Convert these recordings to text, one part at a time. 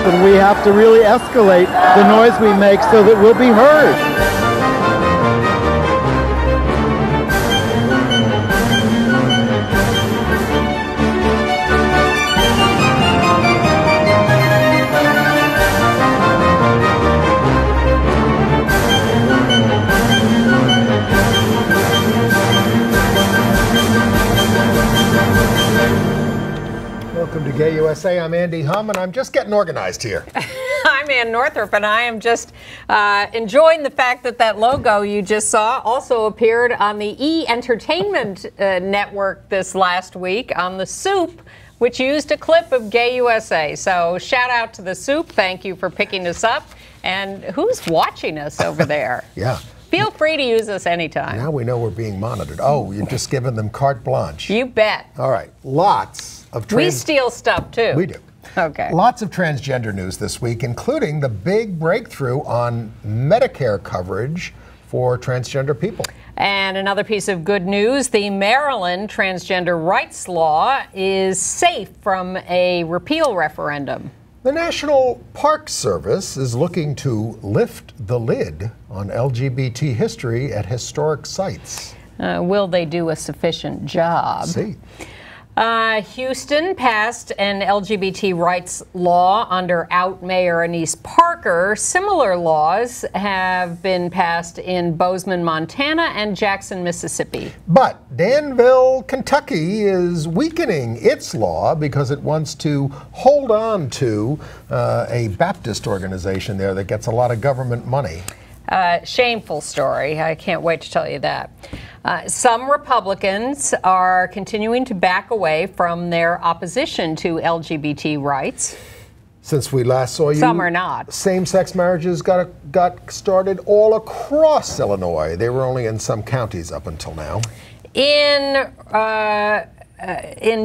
and we have to really escalate the noise we make so that we'll be heard. Welcome to Gay USA. I'm Andy Hum, and I'm just getting organized here. I'm Ann Northrup, and I am just enjoying the fact that that logo you just saw also appeared on the E! Entertainment Network this last week on The Soup, which used a clip of Gay USA. So shout out to The Soup. Thank you for picking us up. And who's watching us over there? Yeah. Feel free to use us anytime. Now we know we're being monitored. Oh, you're just giving them carte blanche. You bet. All right. Lots of We steal stuff, too. We do. Okay. Lots of transgender news this week, including the big breakthrough on Medicare coverage for transgender people. And another piece of good news, the Maryland transgender rights law is safe from a repeal referendum. The National Park Service is looking to lift the lid on LGBT history at historic sites. Will they do a sufficient job? See. Houston passed an LGBT rights law under out Mayor Annise Parker. Similar laws have been passed in Bozeman, Montana, and Jackson, Mississippi. But Danville, Kentucky is weakening its law because it wants to hold on to a Baptist organization there that gets a lot of government money. Shameful story. I can't wait to tell you that. Some Republicans are continuing to back away from their opposition to LGBT rights. Since we last saw you, some are not. Same-sex marriages got started all across Illinois. They were only in some counties up until now. In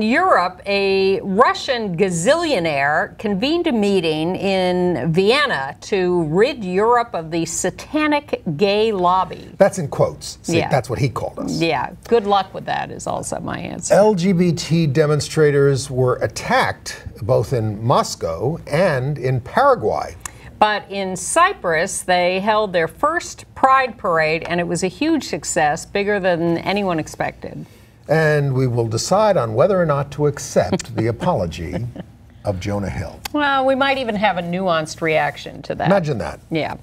Europe, a Russian gazillionaire convened a meeting in Vienna to rid Europe of the satanic gay lobby. That's in quotes. See, yeah. That's what he called us. Yeah, good luck with that is also my answer. LGBT demonstrators were attacked both in Moscow and in Paraguay. But in Cyprus, they held their first Pride Parade, and it was a huge success, bigger than anyone expected. And we will decide on whether or not to accept the apology of Jonah Hill. Well, we might even have a nuanced reaction to that. Imagine that. Yeah.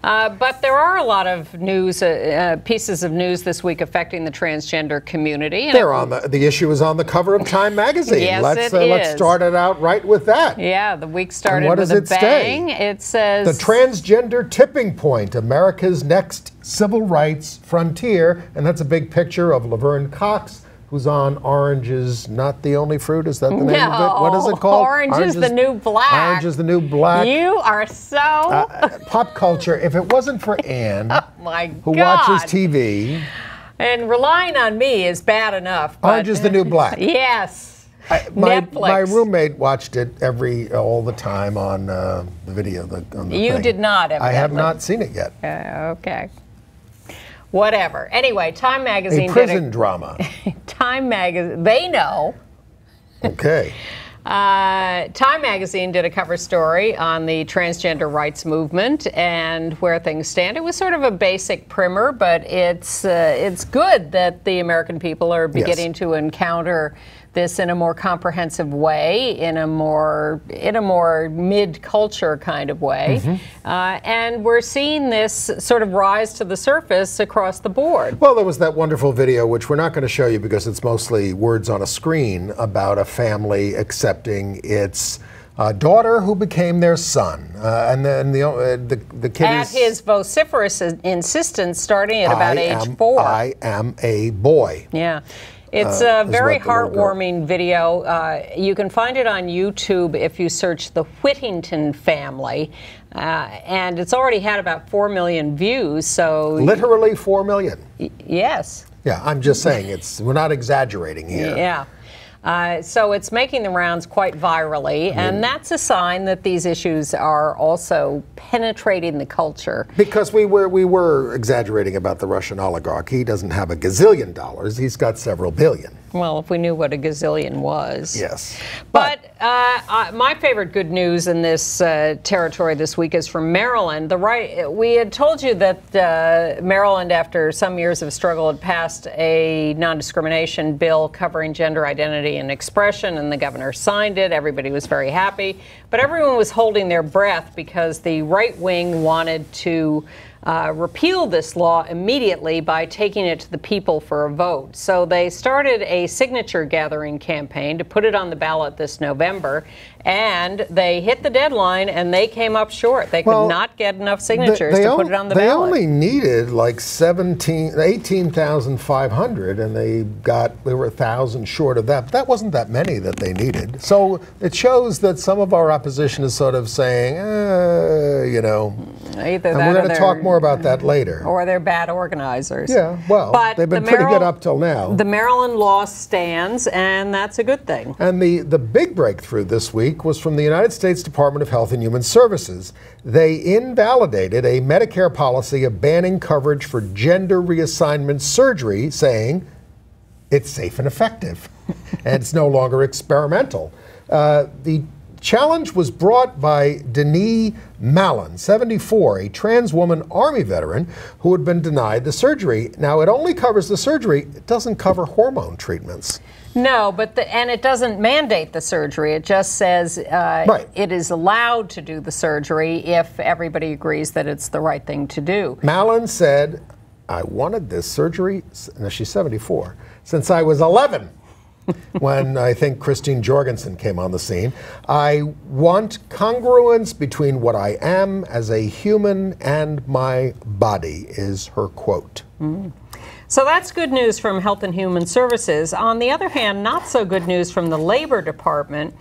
But there are a lot of news, pieces of news this week affecting the transgender community. They're on the issue is on the cover of Time magazine. Yes, Let's start it out right with that. Yeah, the week started with a bang. It says the transgender tipping point, America's next civil rights frontier, and that's a big picture of Laverne Cox, who's on Orange is Not the Only Fruit. Is that the name of it? What is it called? Orange is the New Black. Orange is the New Black. You are so... pop culture. If it wasn't for Ann, oh my who God. watches TV. And relying on me is bad enough. But, Orange is the New Black. Yes. My roommate watched it all the time on the video. On the you thing. did not, evidently. I have not seen it yet. Okay. Whatever. Anyway, Time magazine a prison drama. Time magazine. They know. Okay. Time magazine did a cover story on the transgender rights movement and where things stand. It was sort of a basic primer, but it's good that the American people are beginning to encounter this in a more comprehensive way, in a more mid-culture kind of way. Mm-hmm. And we're seeing this sort of rise to the surface across the board. Well, there was that wonderful video, which we're not going to show you because it's mostly words on a screen, about a family accepting its daughter who became their son. And then the kid at his vociferous insistence, starting at about age 4. I am a boy. Yeah. It's a very heartwarming video. You can find it on YouTube if you search the Whittington family. And it's already had about 4 million views, so... Literally 4 million? Yes. Yeah, I'm just saying, we're not exaggerating here. Yeah. So it's making the rounds quite virally, and that's a sign that these issues are also penetrating the culture. Because we were exaggerating about the Russian oligarch. He doesn't have a gazillion dollars. He's got several billion. Well, if we knew what a gazillion was. Yes. But my favorite good news in this territory this week is from Maryland. We had told you that Maryland, after some years of struggle, had passed a non-discrimination bill covering gender identity and expression, and the governor signed it. Everybody was very happy. But everyone was holding their breath because the right wing wanted to repeal this law immediately by taking it to the people for a vote. So they started a signature gathering campaign to put it on the ballot this November, and they hit the deadline and they came up short. They could not get enough signatures to put it on the ballot. They only needed like 18,500, and they were 1,000 short of that. But that wasn't that many that they needed. So it shows that some of our opposition is sort of saying, you know, either and that we're going to talk more about that later. Or they're bad organizers. Yeah, well, but they've been pretty good up till now. The Maryland law stands, and that's a good thing. And the big breakthrough this week was from the United States Department of Health and Human Services. They invalidated a Medicare policy of banning coverage for gender reassignment surgery, saying it's safe and effective, and it's no longer experimental. The challenge was brought by Denise Mallon, 74, a trans woman Army veteran who had been denied the surgery. Now, it only covers the surgery. It doesn't cover hormone treatments. No, and it doesn't mandate the surgery. It just says it is allowed to do the surgery if everybody agrees that it's the right thing to do. Mallon said, I wanted this surgery, now she's 74, since I was 11. When I think Christine Jorgensen came on the scene. I want congruence between what I am as a human and my body, is her quote. So that's good news from Health and Human Services. On the other hand, not so good news from the Labor Department,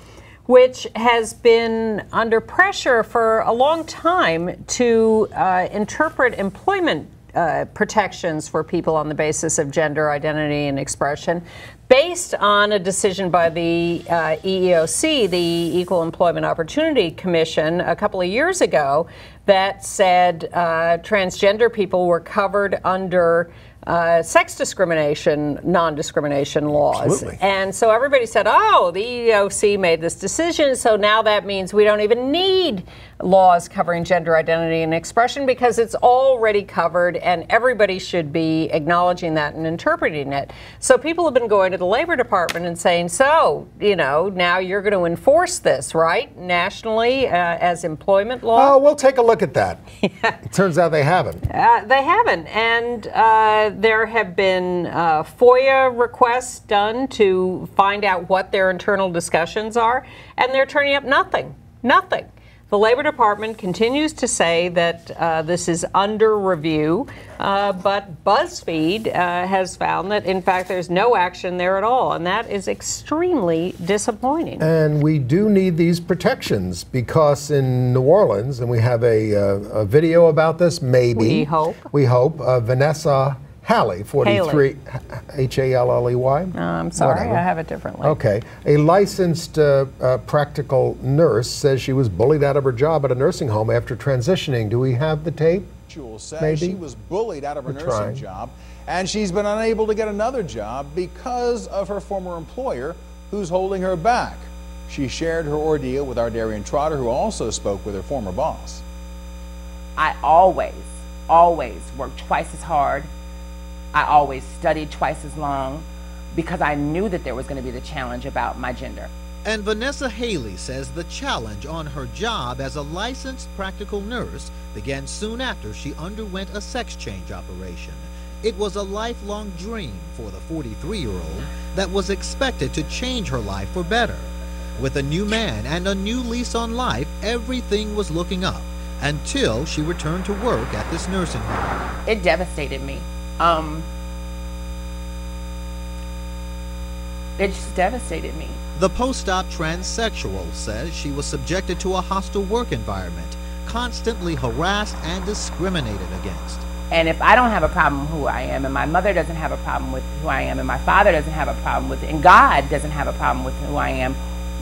which has been under pressure for a long time to interpret employment protections for people on the basis of gender identity and expression, based on a decision by the EEOC, the Equal Employment Opportunity Commission, a couple of years ago that said transgender people were covered under sex discrimination, non-discrimination laws. Absolutely. And so everybody said, oh, the EEOC made this decision, so now that means we don't even need laws covering gender identity and expression because it's already covered and everybody should be acknowledging that and interpreting it. So people have been going to the Labor Department and saying, so, you know, now you're going to enforce this, right, nationally as employment law? Oh, we'll take a look at that. It turns out they haven't. They haven't. And there have been FOIA requests done to find out what their internal discussions are, and they're turning up nothing. Nothing. The Labor Department continues to say that this is under review, but BuzzFeed has found that, in fact, there's no action there at all, and that is extremely disappointing. And we do need these protections because in New Orleans, and we have a video about this, maybe. We hope. Vanessa Halley, 43, H-A-L-L-E-Y? I'm sorry, Whatever. I have it differently. Okay. A licensed practical nurse says she was bullied out of her job at a nursing home after transitioning. Do we have the tape? Says she was bullied out of her nursing job, and she's been unable to get another job because of her former employer who's holding her back. She shared her ordeal with our Darian Trotter, who also spoke with her former boss. I always worked twice as hard. I always studied twice as long because I knew that there was going to be the challenge about my gender. And Vanessa Haley says the challenge on her job as a licensed practical nurse began soon after she underwent a sex change operation. It was a lifelong dream for the 43-year-old that was expected to change her life for better. With a new man and a new lease on life, everything was looking up until she returned to work at this nursing home. It devastated me. It just devastated me. The post-op transsexual says she was subjected to a hostile work environment, constantly harassed and discriminated against. And if I don't have a problem with who I am, and my mother doesn't have a problem with who I am, and my father doesn't have a problem with it, and God doesn't have a problem with who I am,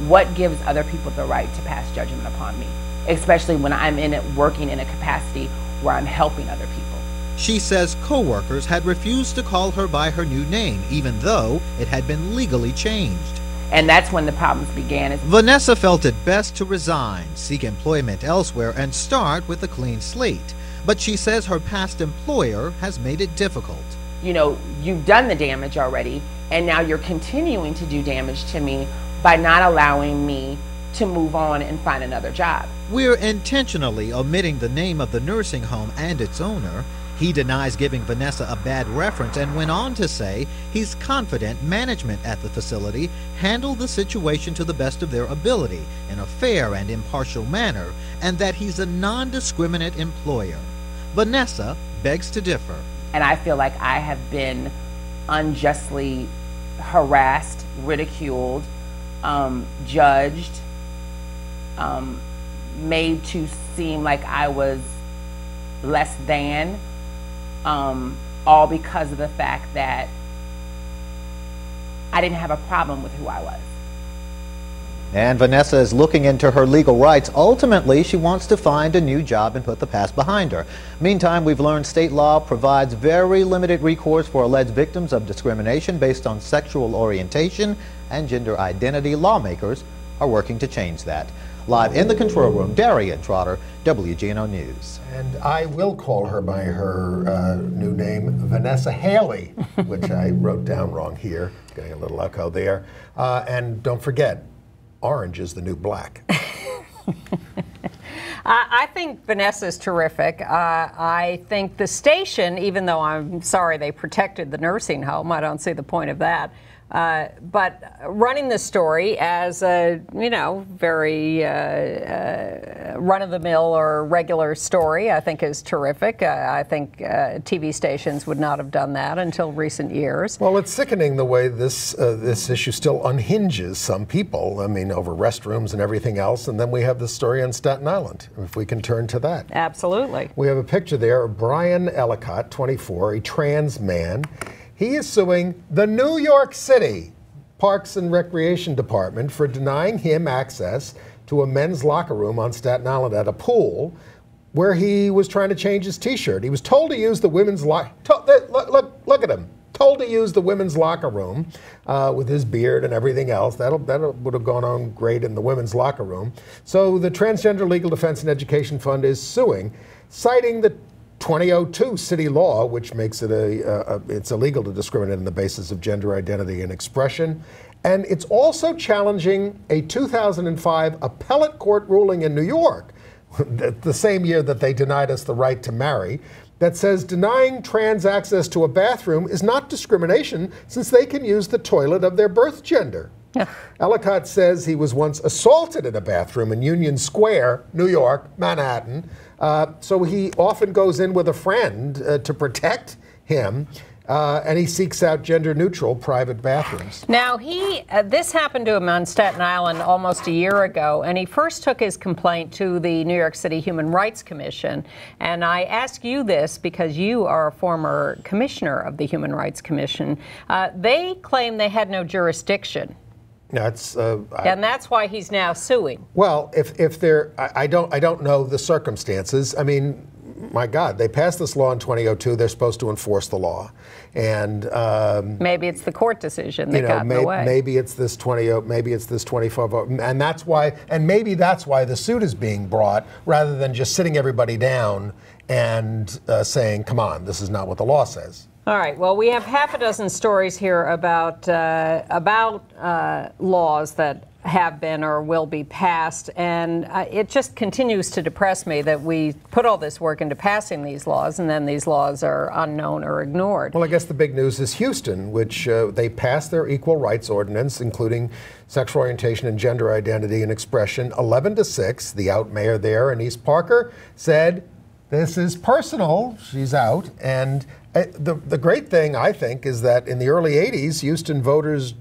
what gives other people the right to pass judgment upon me? Especially when I'm in it, working in a capacity where I'm helping other people. She says co-workers had refused to call her by her new name, even though it had been legally changed. And that's when the problems began. Vanessa felt it best to resign, seek employment elsewhere, and start with a clean slate. But she says her past employer has made it difficult. You know, you've done the damage already, and now you're continuing to do damage to me by not allowing me to move on and find another job. We're intentionally omitting the name of the nursing home and its owner. He denies giving Vanessa a bad reference and went on to say he's confident management at the facility handled the situation to the best of their ability in a fair and impartial manner, and that he's a non-discriminate employer. Vanessa begs to differ. And I feel like I have been unjustly harassed, ridiculed, judged, made to seem like I was less than, all because of the fact that I didn't have a problem with who I was. And Vanessa is looking into her legal rights. Ultimately, she wants to find a new job and put the past behind her. Meantime, we've learned state law provides very limited recourse for alleged victims of discrimination based on sexual orientation and gender identity. Lawmakers are working to change that. Live in the control room, Darian Trotter, WGNO News. And I will call her by her new name, Vanessa Haley, which I wrote down wrong here. Getting a little echo there. And don't forget, orange is the new black. I think Vanessa's terrific. I think the station, even though I'm sorry they protected the nursing home, I don't see the point of that. But running this story as a, you know, very run-of-the-mill or regular story, I think is terrific. I think TV stations would not have done that until recent years. Well, it's sickening the way this issue still unhinges some people. I mean, over restrooms and everything else. And then we have the story on Staten Island, if we can turn to that. Absolutely. We have a picture there of Brian Ellicott, 24, a trans man. He is suing the New York City Parks and Recreation Department for denying him access to a men's locker room on Staten Island at a pool where he was trying to change his T-shirt. He was told to use the women's locker. Look at him. Told to use the women's locker room with his beard and everything else. That would have gone on great in the women's locker room. So the Transgender Legal Defense and Education Fund is suing, citing the 2002 city law, which makes it it's illegal to discriminate on the basis of gender identity and expression. And it's also challenging a 2005 appellate court ruling in New York, the same year that they denied us the right to marry, that says denying trans access to a bathroom is not discrimination since they can use the toilet of their birth gender. Ellicott says he was once assaulted in a bathroom in Union Square, New York, Manhattan. So he often goes in with a friend to protect him, and he seeks out gender-neutral private bathrooms. Now, this happened to him on Staten Island almost a year ago, and he first took his complaint to the New York City Human Rights Commission. And I ask you this because you are a former commissioner of the Human Rights Commission. They claim they had no jurisdiction. That's and that's why he's now suing. Well, if they're, I don't know the circumstances. I mean, my God, they passed this law in 2002. They're supposed to enforce the law, and maybe it's the court decision that got in the way. Maybe it's this 25, and that's why, and maybe that's why the suit is being brought rather than just sitting everybody down and saying, "Come on, this is not what the law says." All right. Well, we have half a dozen stories here about laws that have been or will be passed, and it just continues to depress me that we put all this work into passing these laws, and then these laws are unknown or ignored. Well, I guess the big news is Houston, which they passed their equal rights ordinance, including sexual orientation and gender identity and expression, 11-6. The out mayor there, Annise Parker, said, "This is personal." She's out, and The great thing, I think, is that in the early 80s, Houston voters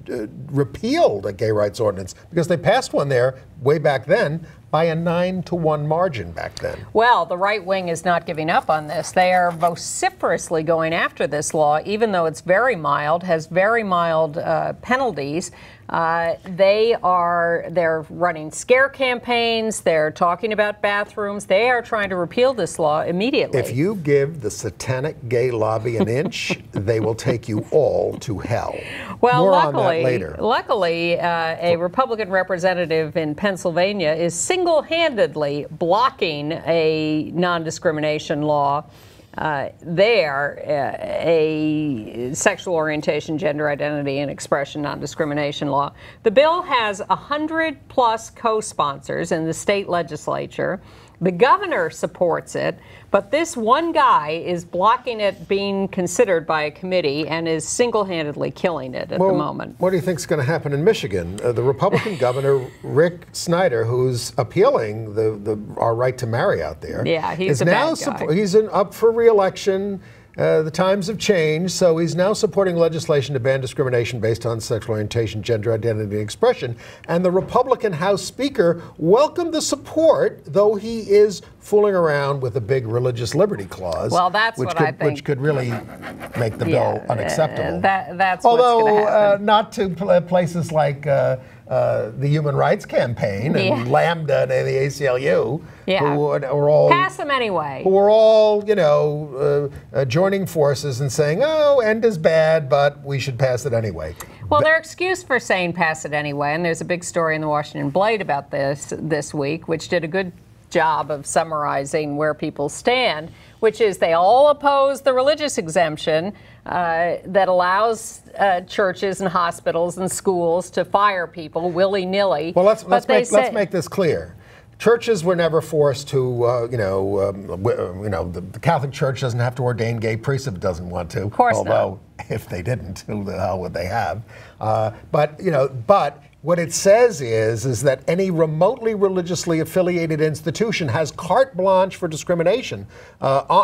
repealed a gay rights ordinance because they passed one there way back then by a 9-to-1 margin back then. Well, the right wing is not giving up on this. They are vociferously going after this law, even though it's very mild, has very mild penalties. They're running scare campaigns. They're talking about bathrooms. They are trying to repeal this law immediately. If you give the satanic gay lobby an inch, they will take you all to hell. Well, More on that later. Luckily, a Republican representative in Pennsylvania is single-handedly blocking a non-discrimination law a sexual orientation, gender identity, and expression non-discrimination law. The bill has 100+ co-sponsors in the state legislature. The governor supports it, but this one guy is blocking it being considered by a committee and is single-handedly killing it at the moment. What do you think is going to happen in Michigan? The Republican governor, Rick Snyder, who's appealing our right to marry out there, he's a bad guy. He's up for re-election. The times have changed, so he's now supporting legislation to ban discrimination based on sexual orientation, gender identity, and expression. And the Republican House Speaker welcomed the support, though he is fooling around with a big religious liberty clause. Well, that's what I think. Which could really make the bill unacceptable. That's what's going to happen. Not to places like the Human Rights Campaign and Lambda and the ACLU, who are all pass them anyway. Who are all, joining forces and saying, "Oh, end is bad, but we should pass it anyway." Well, their excuse for saying pass it anyway, and there's a big story in the Washington Blade about this week, which did a good job of summarizing where people stand, which is they all oppose the religious exemption that allows churches and hospitals and schools to fire people willy-nilly. Well, let's make this clear. Churches were never forced to, the Catholic Church doesn't have to ordain gay priests if it doesn't want to. Of course not. Although, if they didn't, who the hell would they have? But what it says is that any remotely religiously affiliated institution has carte blanche for discrimination,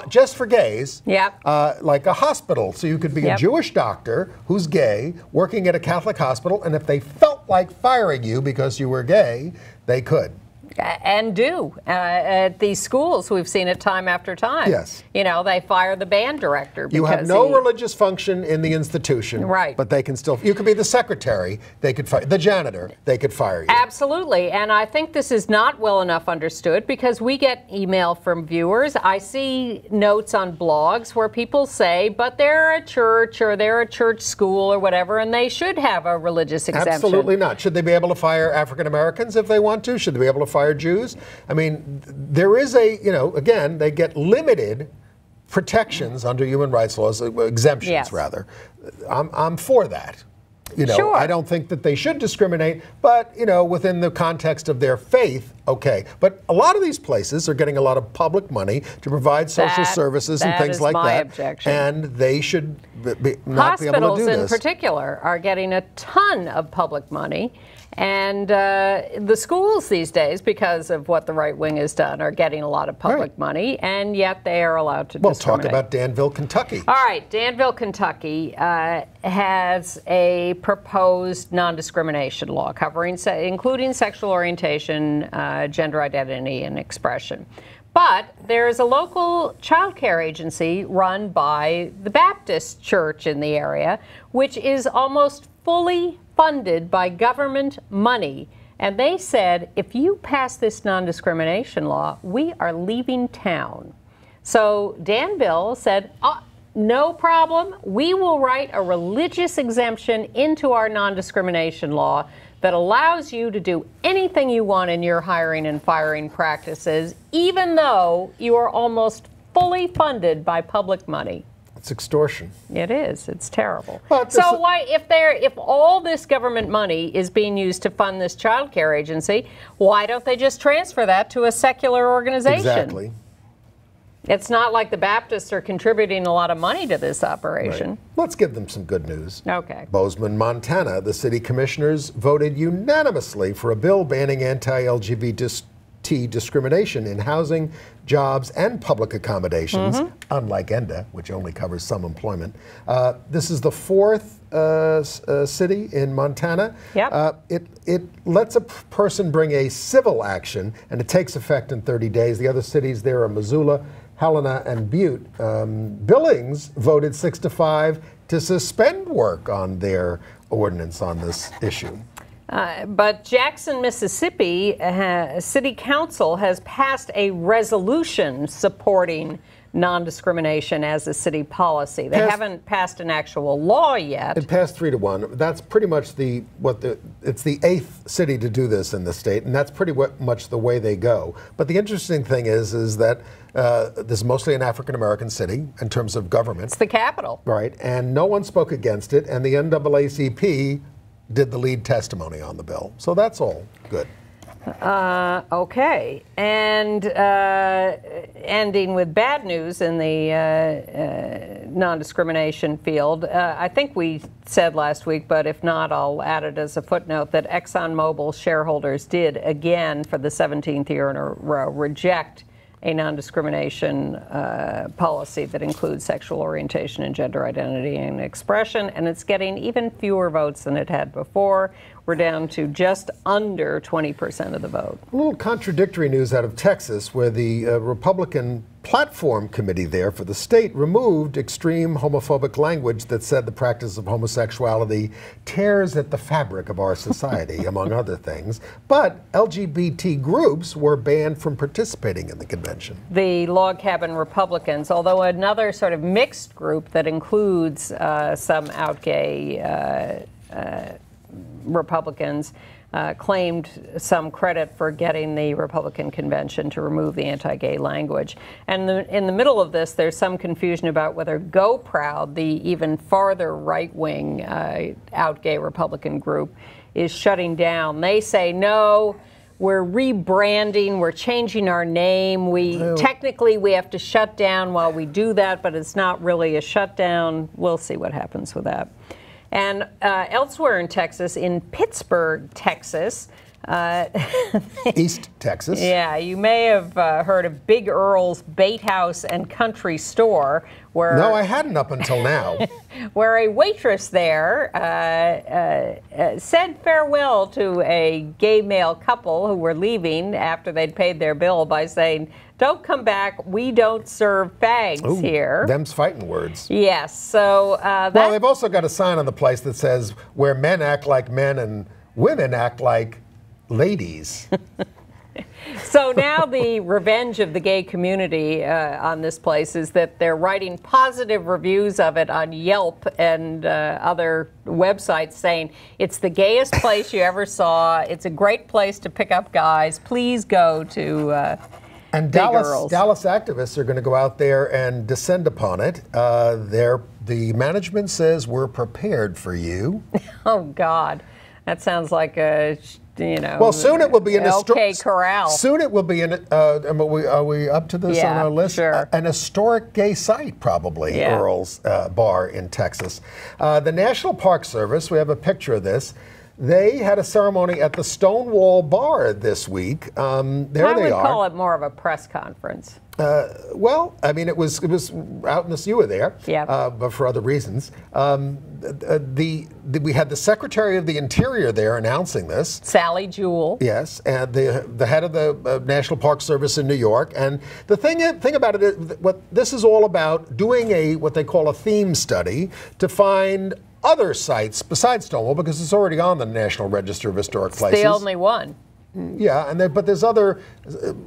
just for gays, like a hospital. So you could be a Jewish doctor who's gay, working at a Catholic hospital, and if they felt like firing you because you were gay, they could. And do. At these schools, we've seen it time after time. Yes. They fire the band director because you have no religious function in the institution. Right. But they can still, you could be the secretary, they could fire, the janitor, they could fire you. Absolutely. And I think this is not well enough understood because we get email from viewers. I see notes on blogs where people say, but they're a church or they're a church school or whatever, and they should have a religious exemption. Absolutely not. Should they be able to fire African Americans if they want to? Should they be able to fire Jews? I mean, there is again, they get limited protections under human rights laws, exemptions rather. I'm for that. Sure. I don't think that they should discriminate, but, within the context of their faith, okay. But a lot of these places are getting a lot of public money to provide social services and things like that. That is my objection. And they should not be able to do this. Hospitals in particular are getting a ton of public money. And the schools these days, because of what the right wing has done, are getting a lot of public money, and yet they are allowed to discriminate. We'll talk about Danville, Kentucky. All right, Danville, Kentucky has a proposed non-discrimination law including sexual orientation, gender identity, and expression. But there is a local child care agency run by the Baptist Church in the area, which is almost fully funded by government money. And they said, if you pass this non-discrimination law, we are leaving town. So Danville said, no problem. We will write a religious exemption into our non-discrimination law that allows you to do anything you want in your hiring and firing practices, even though you are almost fully funded by public money. It's extortion. It is. It's terrible. So why, if all this government money is being used to fund this child care agency, why don't they just transfer that to a secular organization? Exactly. It's not like the Baptists are contributing a lot of money to this operation. Right. Let's give them some good news. Okay. Bozeman, Montana, the city commissioners voted unanimously for a bill banning anti-LGBT anti-discrimination in housing, jobs, and public accommodations, unlike ENDA, which only covers some employment. This is the fourth city in Montana. Yep. It lets a person bring a civil action, and it takes effect in 30 days. The other cities there are Missoula, Helena, and Butte. Billings voted 6-5 to suspend work on their ordinance on this issue. But Jackson, Mississippi, City Council has passed a resolution supporting non-discrimination as a city policy. They haven't passed an actual law yet. It passed 3-1. That's pretty much it's the 8th city to do this in the state, and that's pretty much the way they go. But the interesting thing is that this is mostly an African-American city in terms of government. It's the capital. Right, and no one spoke against it, and the NAACP did the lead testimony on the bill. So that's all good. Okay, and ending with bad news in the non-discrimination field, I think we said last week, but if not, I'll add it as a footnote, that ExxonMobil shareholders did again for the 17th year in a row reject a non-discrimination policy that includes sexual orientation and gender identity and expression, and it's getting even fewer votes than it had before. We're down to just under 20% of the vote. A little contradictory news out of Texas, where the Republican platform committee there for the state removed extreme homophobic language that said the practice of homosexuality tears at the fabric of our society, among other things. But LGBT groups were banned from participating in the convention. The log cabin Republicans, although another sort of mixed group that includes some out gay Republicans, claimed some credit for getting the Republican convention to remove the anti-gay language. And in the middle of this, there's some confusion about whether Go Proud, the even farther right-wing out gay Republican group, is shutting down. They say, no, we're rebranding, we're changing our name. Technically, we have to shut down while we do that, but it's not really a shutdown. We'll see what happens with that. And elsewhere in Texas, in Pittsburgh, Texas. East Texas. Yeah, you may have heard of Big Earl's Bait House and Country Store, where... No, I hadn't up until now. Where a waitress there said farewell to a gay male couple who were leaving after they'd paid their bill by saying, "Don't come back, we don't serve fags here." Them's fighting words. Yes, so... well, they've also got a sign on the place that says, where men act like men and women act like ladies. So now the revenge of the gay community on this place is that they're writing positive reviews of it on Yelp and other websites, saying it's the gayest place you ever saw. It's a great place to pick up guys. Please go to and Dallas activists are going to go out there and descend upon it. The management says, we're prepared for you. Oh, God. That sounds like a... well, soon it will be an OK Corral. Soon it will be an. Are we up to this on our list? Sure. An historic gay site, probably. Earl's Bar in Texas. The National Park Service. We have a picture of this. They had a ceremony at the Stonewall Bar this week. There they are. I would call it more of a press conference. Well, I mean, it was out in the you were there, but for other reasons. We had the Secretary of the Interior there announcing this. Sally Jewell. Yes, and the head of the National Park Service in New York. And the thing about it is, what this is all about, doing what they call a theme study to find other sites besides Stonewall, because it's already on the National Register of Historic Places. It's the only one. Yeah, but there's other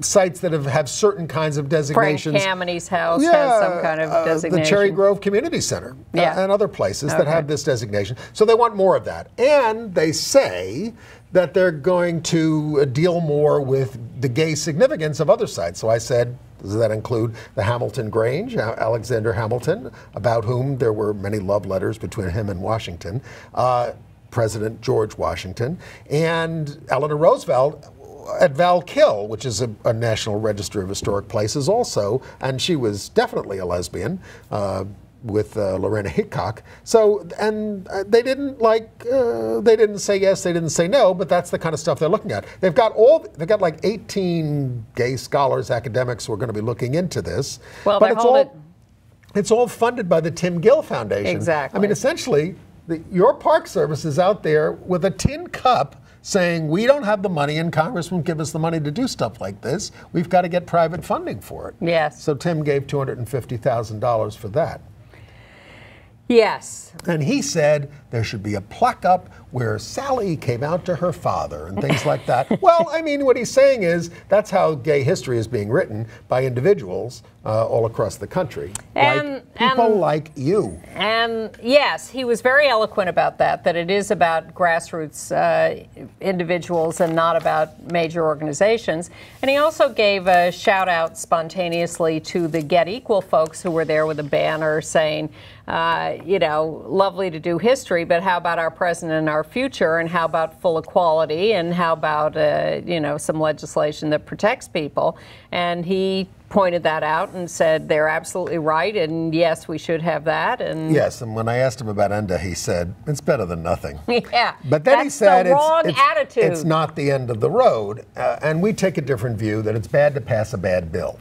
sites that have certain kinds of designations. Frank Kammeny's house has some kind of designation. The Cherry Grove Community Center and other places that have this designation. So they want more of that. And they say that they're going to deal more with the gay significance of other sites. So I said, does that include the Hamilton Grange, Alexander Hamilton, about whom there were many love letters between him and Washington, President George Washington, and Eleanor Roosevelt at Valkill, which is a National Register of Historic Places also, and she was definitely a lesbian. with Lorena Hickok. So, and they didn't they didn't say yes, they didn't say no, but that's the kind of stuff they're looking at. They've got like 18 gay scholars, academics who are going to be looking into this. Well, but it's all funded by the Tim Gill Foundation. Exactly. I mean, essentially, your Park Service is out there with a tin cup saying, we don't have the money and Congress won't give us the money to do stuff like this. We've got to get private funding for it. Yes. So Tim gave $250,000 for that. Yes. And he said there should be a plaque up where Sally came out to her father and things like that. Well, I mean, what he's saying is that's how gay history is being written by individuals all across the country. People like you. And yes, he was very eloquent about that it is about grassroots individuals and not about major organizations. And he also gave a shout out spontaneously to the Get Equal folks who were there with a banner saying, you know, lovely to do history, but how about our present and our future, and how about full equality, and how about, you know, some legislation that protects people. And he pointed that out and said they're absolutely right, and yes, we should have that. And yes, and when I asked him about ENDA, he said it's better than nothing. Yeah, but then he said the wrong attitude. It's not the end of the road, and we take a different view that it's bad to pass a bad bill.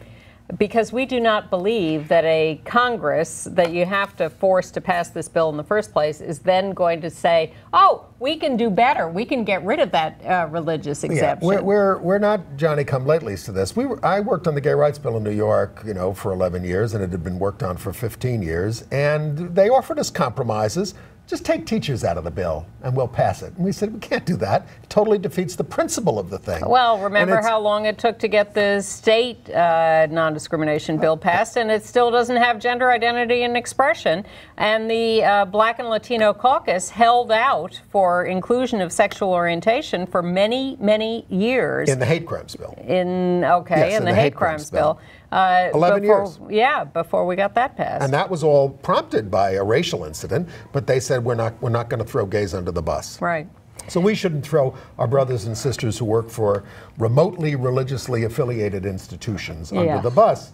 Because we do not believe that a Congress that you have to force to pass this bill in the first place is then going to say, oh, we can do better. We can get rid of that religious exemption. Yeah, we're not Johnny-come-latelys to this. I worked on the gay rights bill in New York, you know, for 11 years, and it had been worked on for 15 years. And they offered us compromises. Just take teachers out of the bill and we'll pass it. And we said, we can't do that. It totally defeats the principle of the thing. Well, remember how long it took to get the state non-discrimination bill passed, and it still doesn't have gender identity and expression. And the Black and Latino caucus held out for inclusion of sexual orientation for many, many years. In the hate crimes bill. In the hate crimes bill. 11 years. Yeah, before we got that passed. And that was all prompted by a racial incident, but they said we're not going to throw gays under the bus. Right. So we shouldn't throw our brothers and sisters who work for remotely religiously affiliated institutions under the bus.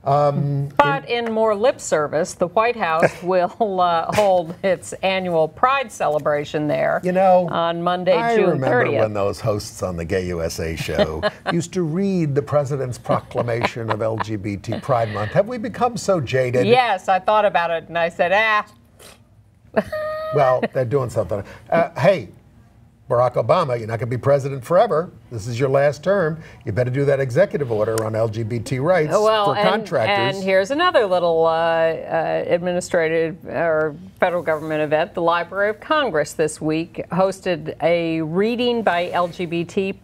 But in more lip service, the White House will hold its annual Pride celebration there, you know, on Monday, June 30th. I remember when those hosts on the Gay USA show used to read the president's proclamation of LGBT Pride Month. Have we become so jaded? Yes, I thought about it and I said, Well, they're doing something. Hey, Barack Obama, you're not going to be president forever. This is your last term. You better do that executive order on LGBT rights for contractors. And here's another little administrative or federal government event. The Library of Congress this week hosted a reading by LGBT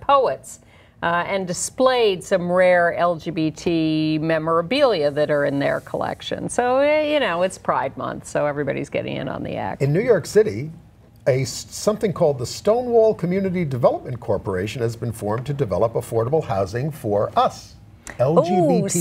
poets and displayed some rare LGBT memorabilia that are in their collection. So, you know, it's Pride Month, so everybody's getting in on the act. In New York City, something called the Stonewall Community Development Corporation has been formed to develop affordable housing for us, LGBT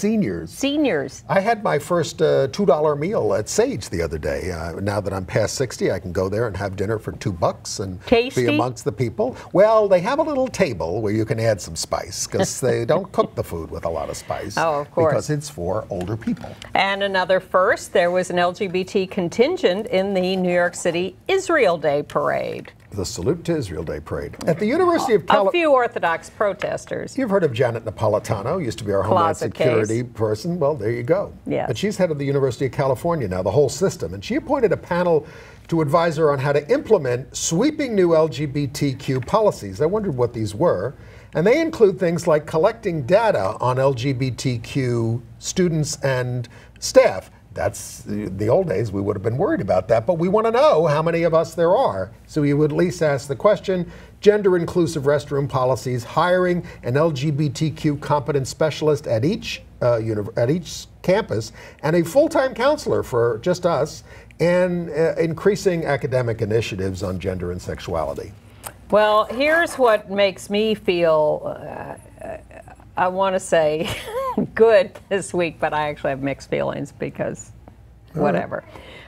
seniors. I had my first $2 meal at Sage the other day. Now that I'm past 60, I can go there and have dinner for $2 and be amongst the people. Well, they have a little table where you can add some spice because they don't cook the food with a lot of spice. Oh, of course. Because it's for older people. And another first, there was an LGBT contingent in the New York City Israel Day Parade. The Salute to Israel Day Parade. At the University of California. A few Orthodox protesters. You've heard of Janet Napolitano, used to be our Homeland Security person. Well, there you go. Yes. But she's head of the University of California now, the whole system. And she appointed a panel to advise her on how to implement sweeping new LGBTQ policies. I wondered what these were. And they include things like collecting data on LGBTQ students and staff. That's the old days. We would have been worried about that, but we want to know how many of us there are. So you would at least ask the question, gender-inclusive restroom policies, hiring an LGBTQ competent specialist at each campus, and a full-time counselor for just us, and increasing academic initiatives on gender and sexuality. Well, here's what makes me feel I want to say good this week, but I actually have mixed feelings because whatever.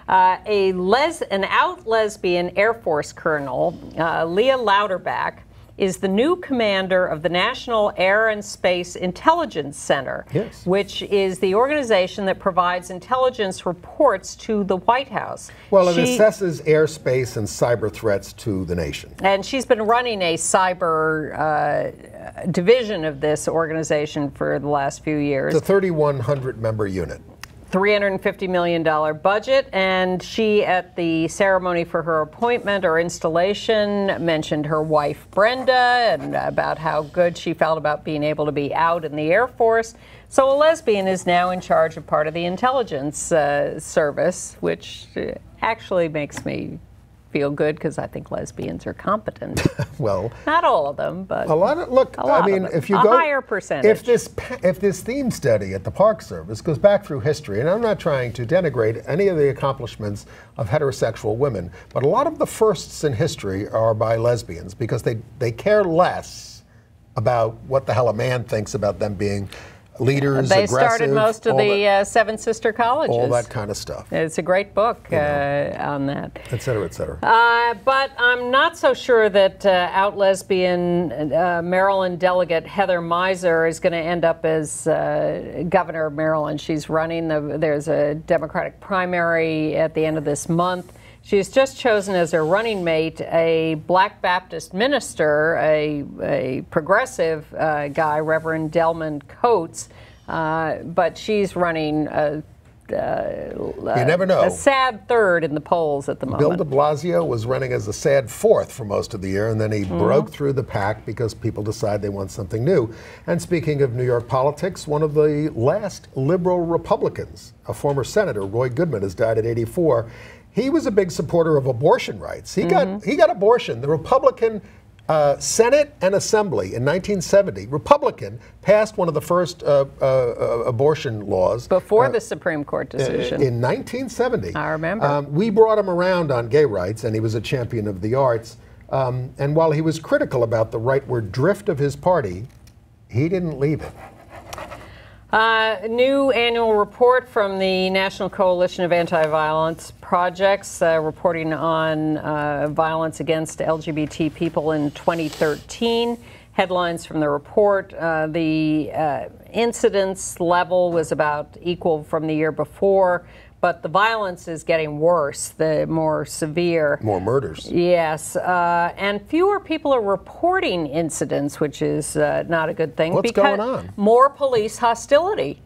An out lesbian Air Force colonel, Leah Louderback, is the new commander of the National Air and Space Intelligence Center, yes, which is the organization that provides intelligence reports to the White House. Well, it assesses airspace and cyber threats to the nation. And she's been running a cyber division of this organization for the last few years. It's a 3,100-member unit. $350 million budget, and she, at the ceremony for her appointment or installation, mentioned her wife Brenda and about how good she felt about being able to be out in the Air Force. So a lesbian is now in charge of part of the intelligence service, which actually makes me feel good because I think lesbians are competent. Well, not all of them, but a lot of, look, I mean, if you a go, higher percentage. If this theme study at the Park Service goes back through history, and I'm not trying to denigrate any of the accomplishments of heterosexual women, but a lot of the firsts in history are by lesbians because they care less about what the hell a man thinks about them being leaders, they aggressive, started most of the Seven Sister Colleges. All that kind of stuff. It's a great book on that. Et cetera, et cetera. But I'm not so sure that out lesbian Maryland delegate Heather Miser is going to end up as governor of Maryland. She's running. There's a Democratic primary at the end of this month. She's just chosen as her running mate a Black Baptist minister, a progressive guy, Reverend Delmon Coates, but she's running you never know. A sad third in the polls at the moment. Bill de Blasio was running as a sad fourth for most of the year, and then he broke through the pack because people decide they want something new. And speaking of New York politics, one of the last liberal Republicans, a former senator, Roy Goodman, has died at 84. He was a big supporter of abortion rights. He got abortion. The Republican Senate and Assembly in 1970, Republican, passed one of the first abortion laws. Before the Supreme Court decision. In 1970. I remember. We brought him around on gay rights, and he was a champion of the arts. And while he was critical about the rightward drift of his party, he didn't leave it. New annual report from the National Coalition of Anti-Violence Projects reporting on violence against LGBT people in 2013. Headlines from the report, the incidence level was about equal from the year before, but the violence is getting worse, the more severe. More murders. Yes, and fewer people are reporting incidents, which is not a good thing. What's going on? More police hostility.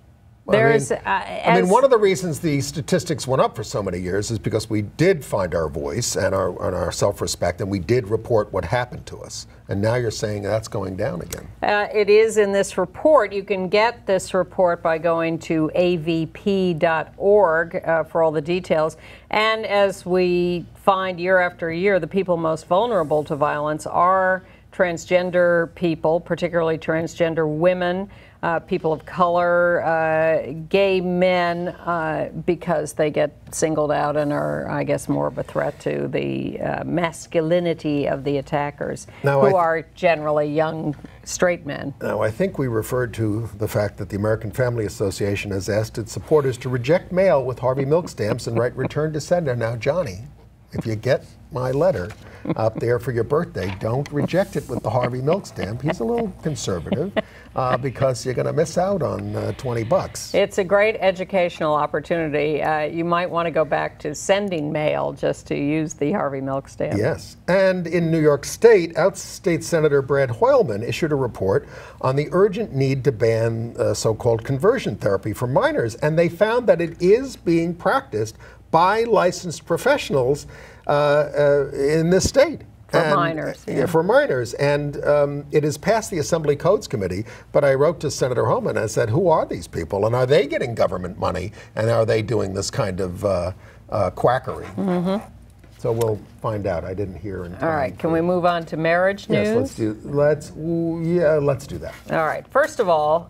I mean, one of the reasons the statistics went up for so many years is because we did find our voice and our self-respect, and we did report what happened to us. And now you're saying that's going down again. It is in this report. You can get this report by going to avp.org for all the details. And as we find year after year, the people most vulnerable to violence are transgender people, particularly transgender women, people of color, gay men, because they get singled out and are, I guess, more of a threat to the masculinity of the attackers, who are generally young straight men. Now, I think we referred to the fact that the American Family Association has asked its supporters to reject mail with Harvey milk stamps and write return to sender. Now, Johnny, if you get my letter up there for your birthday, don't reject it with the Harvey milk stamp. He's a little conservative because you're going to miss out on $20. It's a great educational opportunity. You might want to go back to sending mail just to use the Harvey milk stamp. Yes. And in New York State, Outstate Senator Brad Hoylman issued a report on the urgent need to ban so-called conversion therapy for minors. And they found that it is being practiced by licensed professionals in this state. For minors. Yeah, for minors. And it has passed the Assembly Codes Committee, but I wrote to Senator Homan and I said, who are these people? And are they getting government money? And are they doing this kind of quackery? Mm-hmm. So we'll find out. I didn't hear in time. All right, can we move on to marriage news? Yes, let's do that. All right, first of all,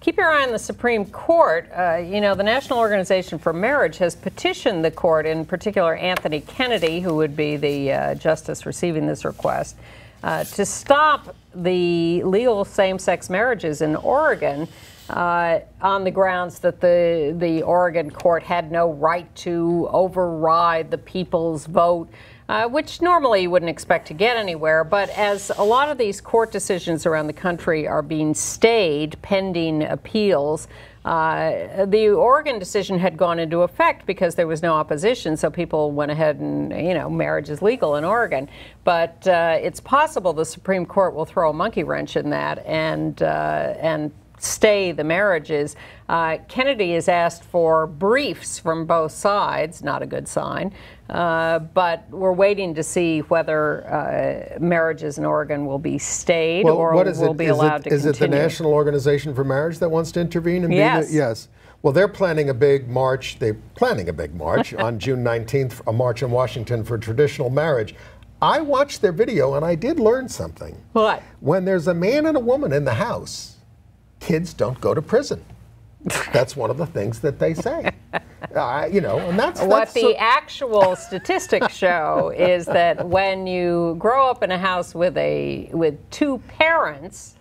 keep your eye on the Supreme Court. You know, the National Organization for Marriage has petitioned the court, in particular Anthony Kennedy, who would be the justice receiving this request, to stop the legal same-sex marriages in Oregon on the grounds that the Oregon court had no right to override the people's vote. which normally you wouldn't expect to get anywhere. But as a lot of these court decisions around the country are being stayed pending appeals, the Oregon decision had gone into effect because there was no opposition, so people went ahead and, marriage is legal in Oregon. But it's possible the Supreme Court will throw a monkey wrench in that and stay the marriages. Kennedy has asked for briefs from both sides, not a good sign, but we're waiting to see whether marriages in Oregon will be stayed or will be allowed to continue. Is it the National Organization for Marriage that wants to intervene? And yes. Yes. Well, they're planning a big march. They're planning a big march on June 19th, a march in Washington for traditional marriage. I watched their video and I did learn something. What? When there's a man and a woman in the house, kids don't go to prison. That's one of the things that they say. And that's what the actual statistics show is that when you grow up in a house with two parents,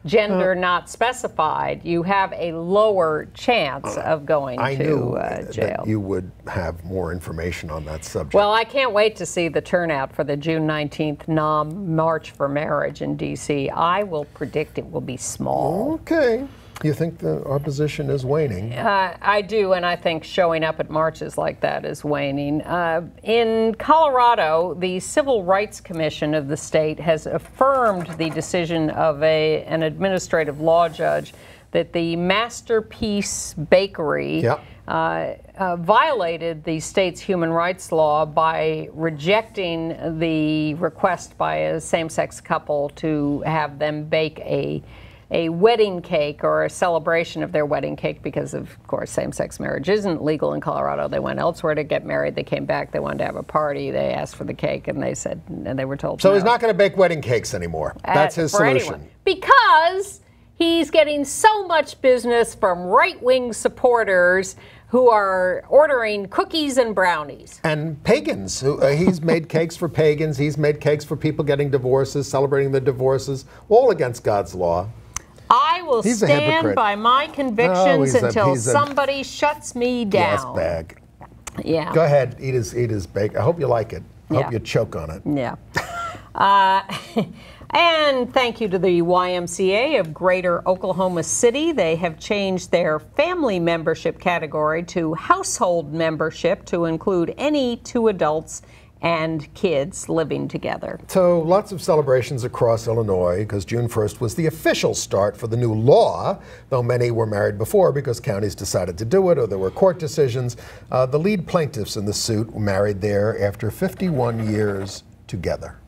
gender not specified, you have a lower chance of going to jail. That you would have more information on that subject. Well, I can't wait to see the turnout for the June 19th March for Marriage in D.C. I will predict it will be small. Okay. You think the opposition is waning? I do, and I think showing up at marches like that is waning. In Colorado, the Civil Rights Commission of the state has affirmed the decision of an administrative law judge that the Masterpiece Bakery violated the state's human rights law by rejecting the request by a same-sex couple to have them bake a wedding cake or a celebration of their wedding cake because, of course, same-sex marriage isn't legal in Colorado. They went elsewhere to get married. They came back. They wanted to have a party. They asked for the cake, and they said, and they were told so no. He's not going to bake wedding cakes anymore. That's his solution. Anyone. Because he's getting so much business from right-wing supporters who are ordering cookies and brownies. And pagans. He's made cakes for pagans. He's made cakes for people getting divorces, celebrating the divorces, all against God's law. I will stand by my convictions until somebody shuts me down. Gas bag. Yeah. Go ahead, eat his bake. I hope you like it. I hope you choke on it. Yeah. And thank you to the YMCA of Greater Oklahoma City. They have changed their family membership category to household membership to include any two adults and kids living together. So lots of celebrations across Illinois because June 1st was the official start for the new law, though many were married before because counties decided to do it or there were court decisions. The lead plaintiffs in the suit were married there after 51 years together.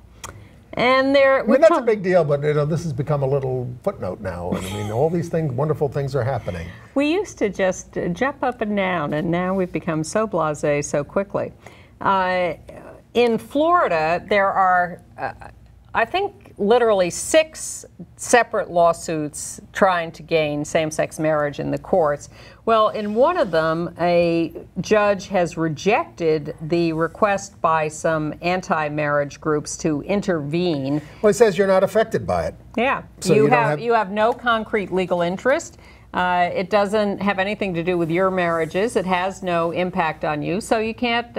And that's a big deal, but this has become a little footnote now. And all these things, wonderful things are happening. We used to just jump up and down, and now we've become so blasé so quickly. In Florida, there are, I think, literally 6 separate lawsuits trying to gain same-sex marriage in the courts. Well, in one of them, a judge has rejected the request by some anti-marriage groups to intervene. Well, he says you're not affected by it. Yeah. So you have no concrete legal interest. It doesn't have anything to do with your marriages. It has no impact on you, so you can't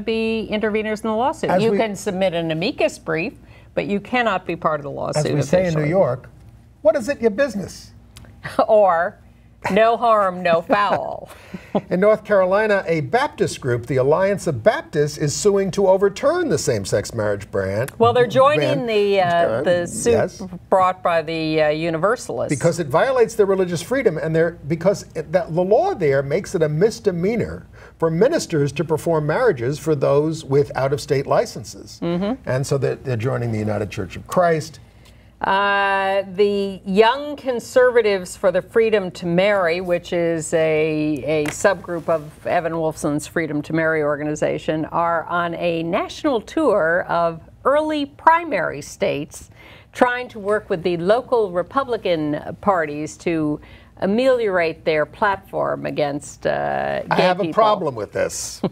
be interveners in the lawsuit. You can submit an amicus brief, but you cannot be part of the lawsuit. As we say in New York, what is it your business? Or no harm, no foul. In North Carolina, a Baptist group, the Alliance of Baptists, is suing to overturn the same-sex marriage ban. Well, they're joining the suit brought by the Universalists. Because it violates their religious freedom, and because the law there makes it a misdemeanor for ministers to perform marriages for those with out-of-state licenses. And so they're joining the United Church of Christ. The Young Conservatives for the Freedom to Marry, which is a subgroup of Evan Wolfson's Freedom to Marry organization, are on a national tour of early primary states trying to work with the local Republican parties to ameliorate their platform against gay people. I have a problem with this.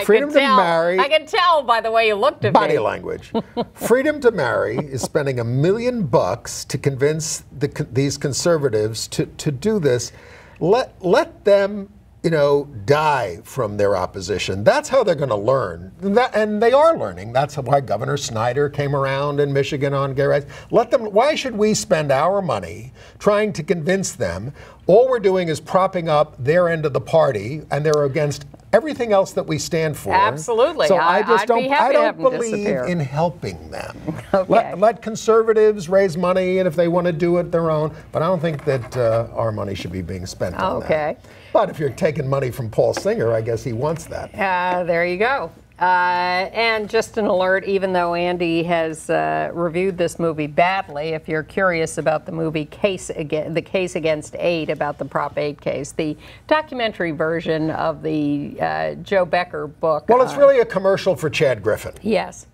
Freedom to marry. I can tell by the way you looked at me. Body language. Freedom to Marry is spending $1 million to convince these conservatives to do this. Let them you know, die from their opposition. That's how they're going to learn. And they are learning. That's why Governor Snyder came around in Michigan on gay rights. Let them, why should we spend our money trying to convince them? All we're doing is propping up their end of the party, and they're against everything else that we stand for. Absolutely. So I just don't believe disappear. in helping them. Okay. Let conservatives raise money, and if they want to do it their own, but I don't think that our money should be being spent on that. Okay. But if you're taking money from Paul Singer, I guess he wants that. There you go. And just an alert, even though Andy has reviewed this movie badly, if you're curious about the movie The Case Against 8, about the Prop 8 case, the documentary version of the Joe Becker book. Well, it's really a commercial for Chad Griffin. Yes.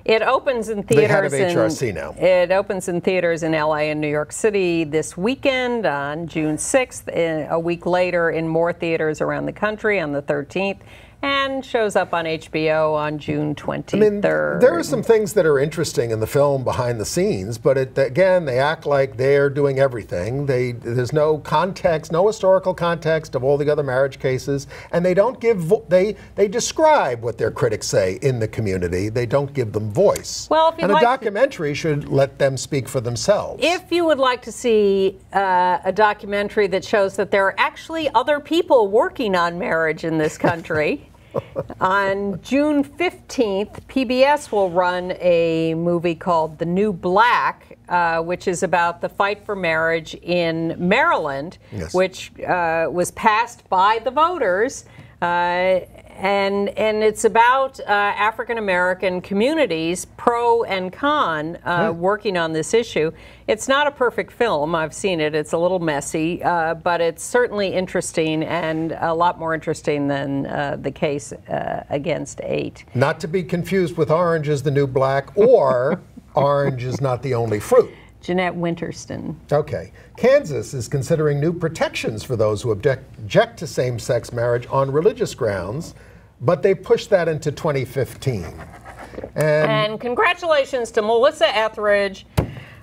It opens in theaters. The head of HRC now. It opens in theaters in LA and New York City this weekend on June 6th, a week later in more theaters around the country on the 13th. And shows up on HBO on June 23rd. I mean, there are some things that are interesting in the film behind the scenes, but again, they act like they're doing everything. There's no context, no historical context of all the other marriage cases, and they don't give. They describe what their critics say in the community. They don't give them voice. Well, and a documentary should let them speak for themselves. If you would like to see a documentary that shows that there are actually other people working on marriage in this country. On June 15th, PBS will run a movie called The New Black, which is about the fight for marriage in Maryland, yes. which was passed by the voters. And it's about African American communities, pro and con, working on this issue. It's not a perfect film. I've seen it. It's a little messy, but it's certainly interesting, and a lot more interesting than the case against 8. Not to be confused with Orange is the New Black or Orange is Not the Only Fruit. Jeanette Winterston. Okay. Kansas is considering new protections for those who object to same-sex marriage on religious grounds, but they pushed that into 2015. And congratulations to Melissa Etheridge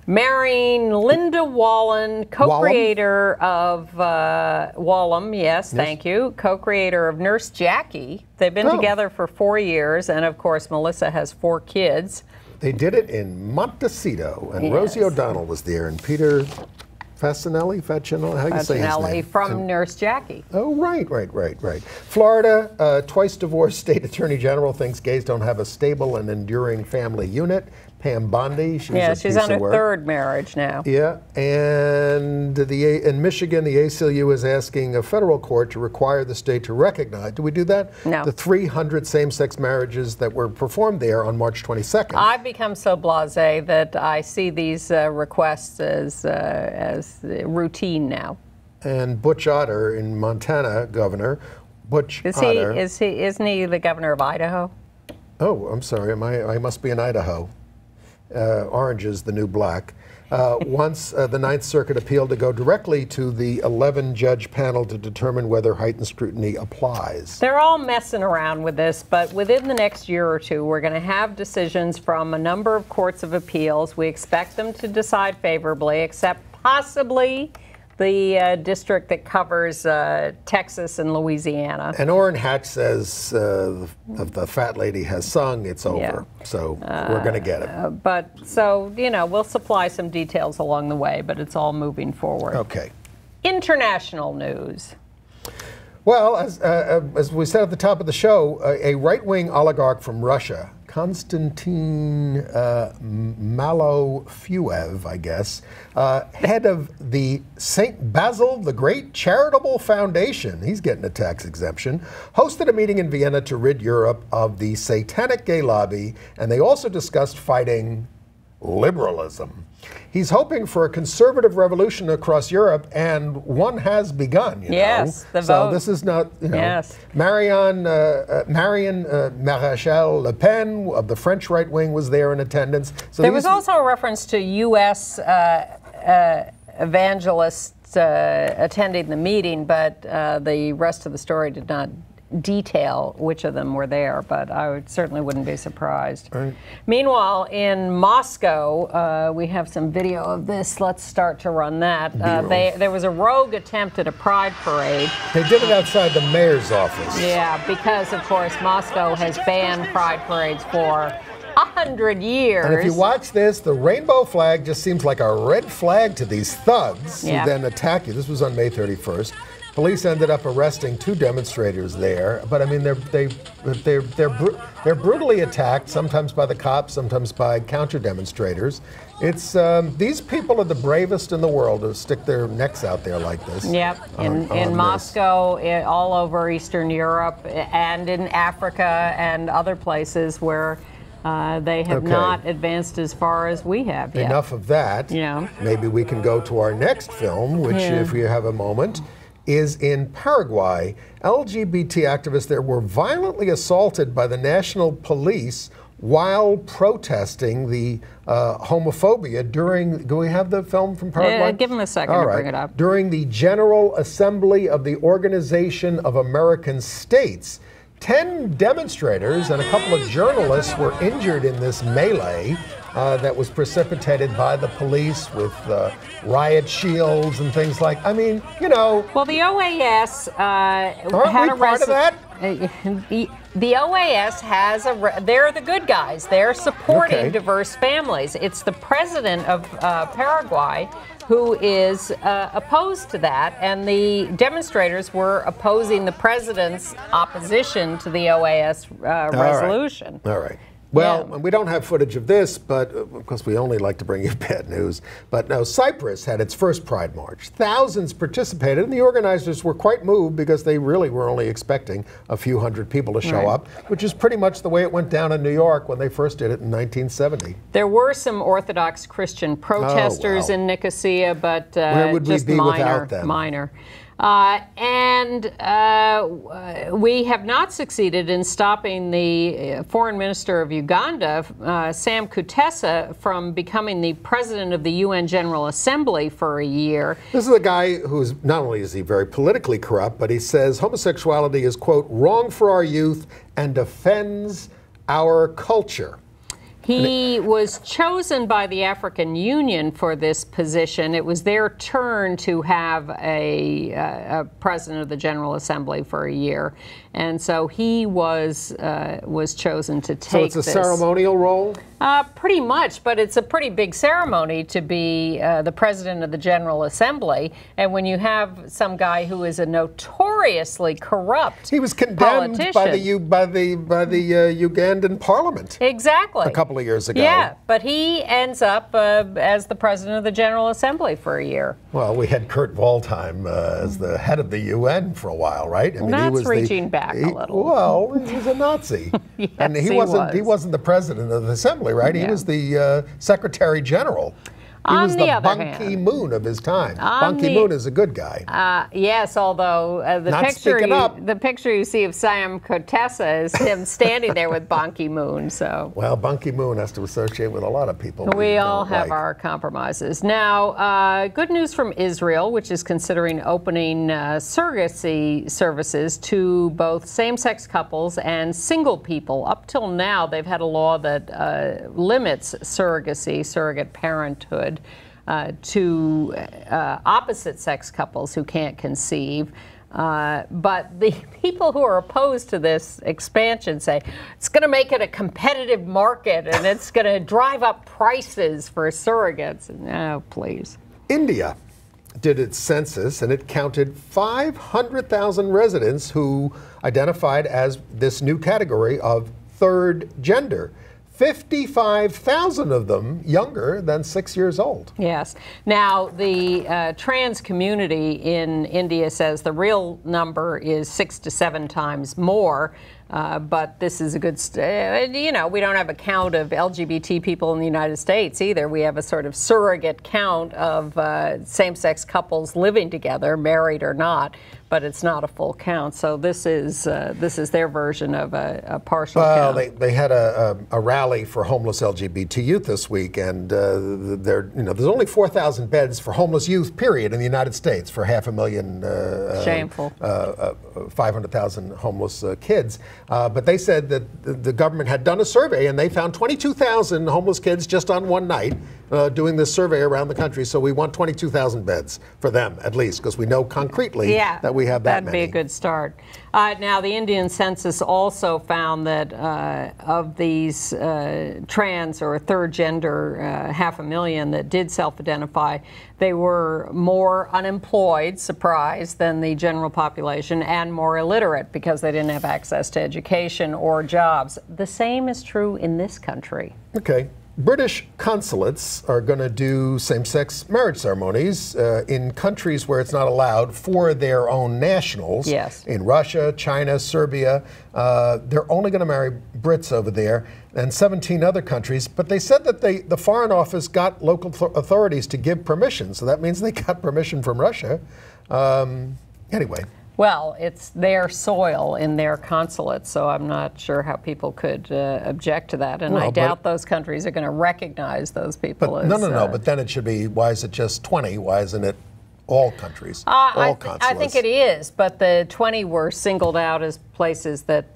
marrying Linda Wallen, co-creator of Wallem, yes, thank you, co-creator of Nurse Jackie. They've been together for 4 years, and of course Melissa has 4 kids. They did it in Montecito, and Rosie O'Donnell was there, and Peter Facinelli, how do you say his name? From Nurse Jackie. Oh, right. Florida, twice divorced state attorney general thinks gays don't have a stable and enduring family unit. Pam Bondi, she's on her 3rd marriage now. Yeah, and in Michigan, the ACLU is asking a federal court to require the state to recognize, do we do that? No. The 300 same-sex marriages that were performed there on March 22nd. I've become so blasé that I see these requests as routine now. And Butch Otter in Montana, governor, Otter. Isn't he the governor of Idaho? Oh, I'm sorry, I must be in Idaho. Orange is the New Black. Once the Ninth Circuit appealed to go directly to the 11-judge panel to determine whether heightened scrutiny applies. They're all messing around with this, but within the next year or two, we're going to have decisions from a number of courts of appeals. We expect them to decide favorably, except possibly the district that covers Texas and Louisiana. And Orrin Hatch says the fat lady has sung, it's over. Yeah. So we're going to get it. We'll supply some details along the way, but it's all moving forward. Okay. International news. Well, as we said at the top of the show, a right-wing oligarch from Russia, Konstantin Malofeev, I guess, head of the St. Basil the Great Charitable Foundation, he's getting a tax exemption, hosted a meeting in Vienna to rid Europe of the satanic gay lobby, and they also discussed fighting liberalism. He's hoping for a conservative revolution across Europe, and one has begun, you know. The vote. So this is not, Marion Maréchal Le Pen of the French right wing was there in attendance. So there was also a reference to U.S. Evangelists attending the meeting, but the rest of the story did not detail which of them were there, but certainly wouldn't be surprised. Right. Meanwhile, in Moscow, we have some video of this. Let's start to run that. There was a rogue attempt at a pride parade. They did it outside the mayor's office. Yeah, because, of course, Moscow has banned pride parades for 100 years. And if you watch this, the rainbow flag just seems like a red flag to these thugs who then attack you. This was on May 31st. Police ended up arresting 2 demonstrators there, but I mean they're brutally attacked, sometimes by the cops, sometimes by counter demonstrators. It's these people are the bravest in the world to stick their necks out there like this. Yep, in Moscow, all over Eastern Europe, and in Africa and other places where they have not advanced as far as we have yet. Enough of that. Yeah. Maybe we can go to our next film, which, if we have a moment, is in Paraguay. LGBT activists there were violently assaulted by the national police while protesting the homophobia during, do we have the film from Paraguay? Give him a second to bring it up. During the General Assembly of the Organization of American States. 10 demonstrators and a couple of journalists were injured in this melee that was precipitated by the police with riot shields and things like. I mean, you know. Well, the OAS aren't we part of that? The OAS has they're the good guys. They're supporting diverse families. It's the president of Paraguay who is opposed to that, and the demonstrators were opposing the president's opposition to the OAS resolution. All right. Well, we don't have footage of this, but of course we only like to bring you bad news. But no, Cyprus had its first Pride March. Thousands participated, and the organizers were quite moved because they really were only expecting a few hundred people to show up, which is pretty much the way it went down in New York when they first did it in 1970. There were some Orthodox Christian protesters in Nicosia, but where would just we be without them? Minor. We have not succeeded in stopping the foreign minister of Uganda, Sam Kutesa, from becoming the president of the UN General Assembly for a year. This is a guy who's, not only is he very politically corrupt, but he says homosexuality is, quote, wrong for our youth and offends our culture. He was chosen by the African Union for this position. It was their turn to have a president of the General Assembly for a year, and so he was chosen to take this. So it's a ceremonial role? Pretty much, but it's a pretty big ceremony to be the president of the General Assembly. And when you have some guy who is a notoriously corrupt he was condemned by the Ugandan Parliament. Exactly. A couple of years ago. Yeah, but he ends up as the president of the General Assembly for a year. Well, we had Kurt Waldheim as the head of the UN for a while, right? I mean, that's he was reaching back a little. Well, he was a Nazi. Yes, and he wasn't the president of the Assembly, right? He was the Secretary General. He was the Ban Ki-moon of his time. Ban Ki-moon is a good guy. Yes, although the picture you see of Sam Kutesa is him standing there with Ban Ki-moon. So well, Ban Ki-moon has to associate with a lot of people. We all have our compromises. Now, good news from Israel, which is considering opening surrogacy services to both same-sex couples and single people. Up till now, they've had a law that limits surrogacy, surrogate parenthood, to opposite-sex couples who can't conceive. But the people who are opposed to this expansion say it's going to make it a competitive market and it's going to drive up prices for surrogates. No, please. India did its census, and it counted 500,000 residents who identified as this new category of third gender. 55,000 of them younger than 6 years old. Yes. Now, the trans community in India says the real number is 6 to 7 times more. But this is a good, you know, we don't have a count of LGBT people in the United States either. We have a sort of surrogate count of same-sex couples living together, married or not, but it's not a full count. So this is their version of a partial count. Well, they had a rally for homeless LGBT youth this week, and there's only 4,000 beds for homeless youth, period, in the United States for 500,000 shameful 500,000 homeless kids. But they said that the government had done a survey, and they found 22,000 homeless kids just on one night doing this survey around the country. So we want 22,000 beds for them, at least, because we know concretely that we have that many. That'd be a good start. Now, the Indian census also found that of these trans or third gender 500,000 that did self-identify, they were more unemployed, surprise, than the general population, and more illiterate because they didn't have access to education or jobs. The same is true in this country. Okay. British consulates are going to do same-sex marriage ceremonies in countries where it's not allowed for their own nationals. Yes. In Russia, China, Serbia. They're only going to marry Brits over there, and 17 other countries. But they said that the Foreign Office got local authorities to give permission, so that means they got permission from Russia. Anyway. Well, it's their soil in their consulate, so I'm not sure how people could object to that. And I doubt those countries are going to recognize those people as... No, but then it should be, why is it just 20? Why isn't it all countries, all consulates? I think it is, but the 20 were singled out as places that